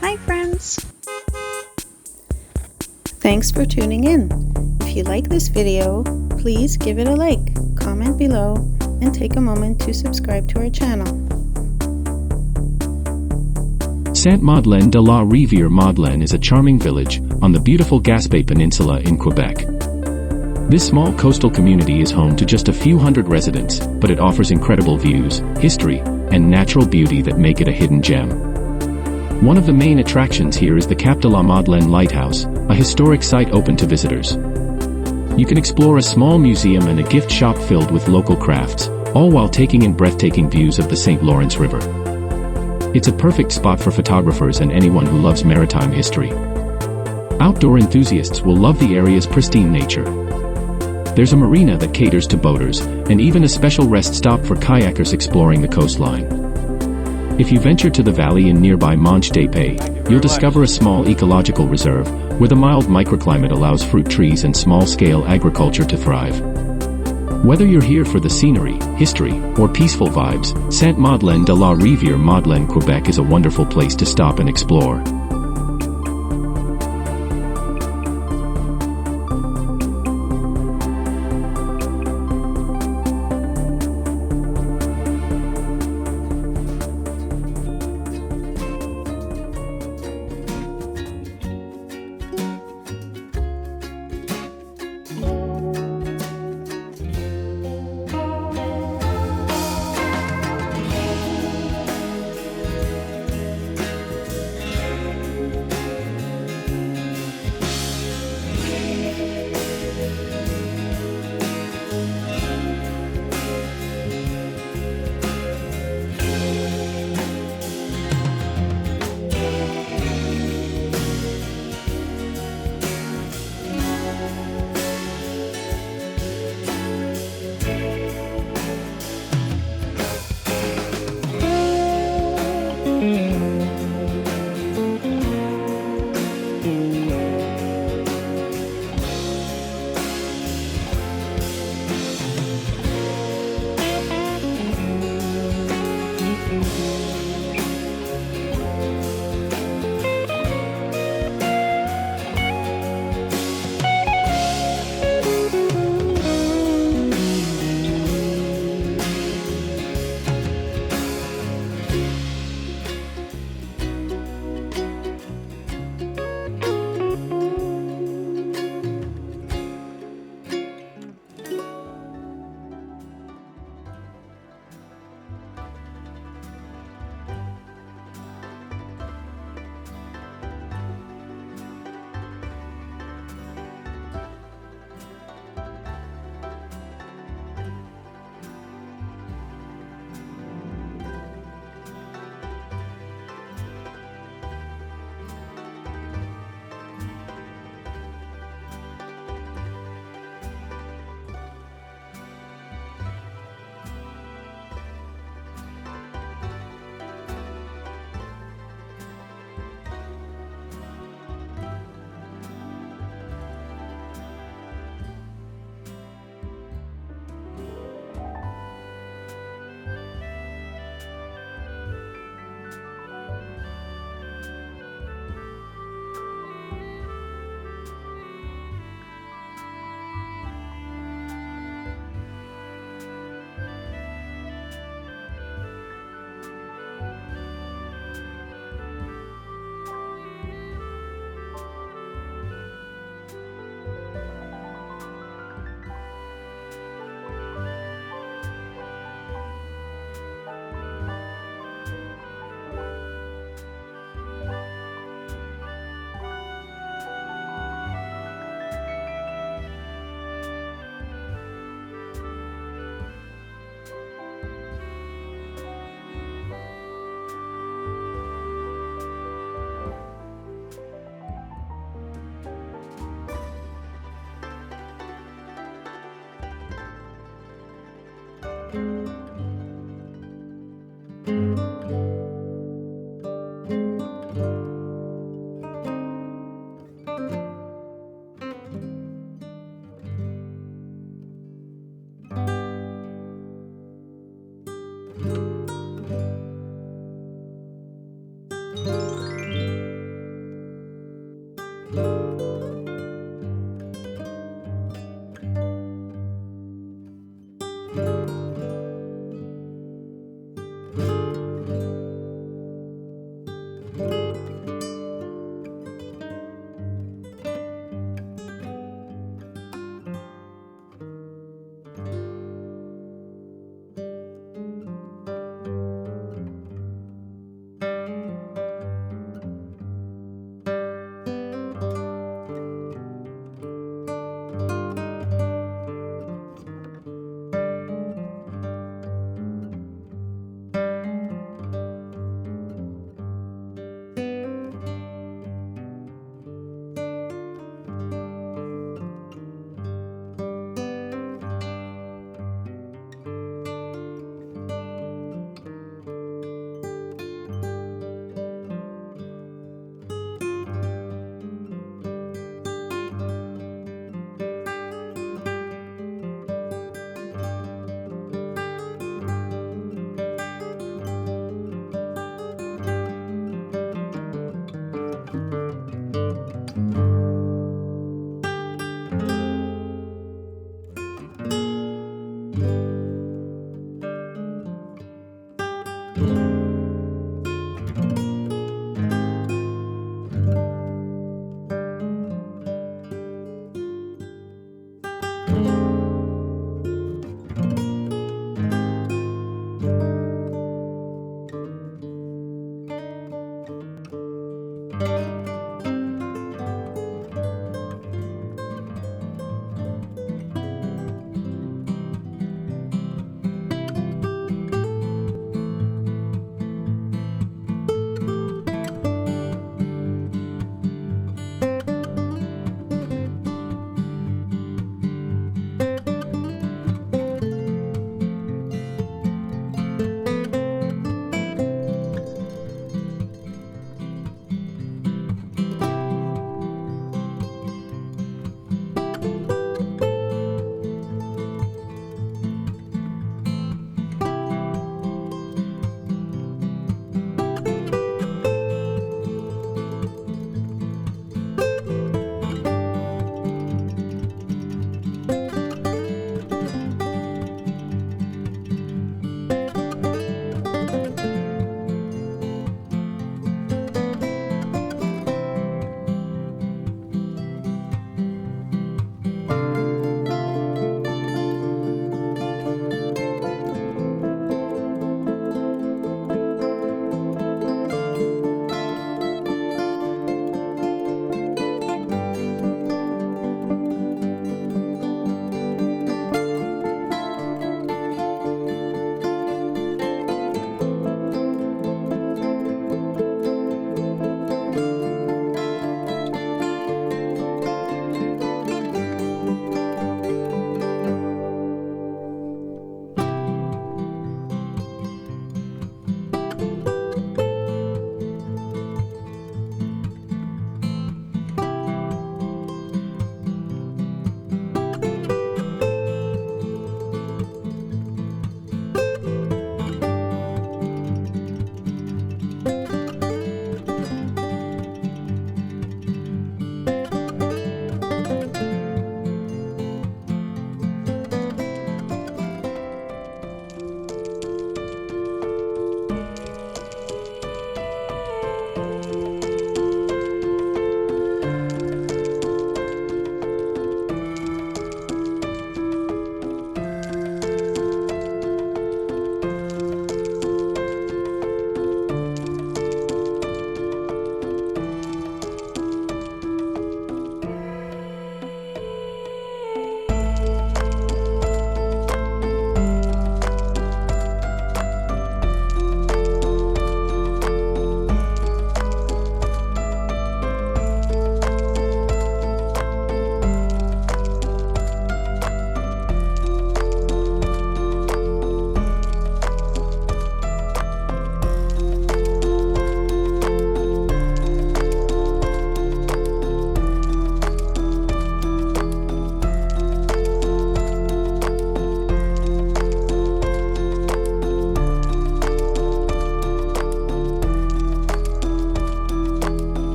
Hi friends! Thanks for tuning in. If you like this video, please give it a like, comment below, and take a moment to subscribe to our channel. Sainte-Madeleine-de-la-Rivière-Madeleine is a charming village on the beautiful Gaspé Peninsula in Quebec. This small coastal community is home to just a few hundred residents, but it offers incredible views, history, and natural beauty that make it a hidden gem. One of the main attractions here is the Cap de la Madeleine Lighthouse, a historic site open to visitors. You can explore a small museum and a gift shop filled with local crafts, all while taking in breathtaking views of the St. Lawrence River. It's a perfect spot for photographers and anyone who loves maritime history. Outdoor enthusiasts will love the area's pristine nature. There's a marina that caters to boaters, and even a special rest stop for kayakers exploring the coastline. If you venture to the valley in nearby Manche des Pays, you'll discover a small ecological reserve, where the mild microclimate allows fruit trees and small-scale agriculture to thrive. Whether you're here for the scenery, history, or peaceful vibes, Sainte-Madeleine-de-la-Rivière-Madeleine, Quebec is a wonderful place to stop and explore.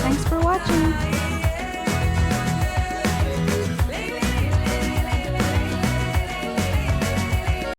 Thanks for watching!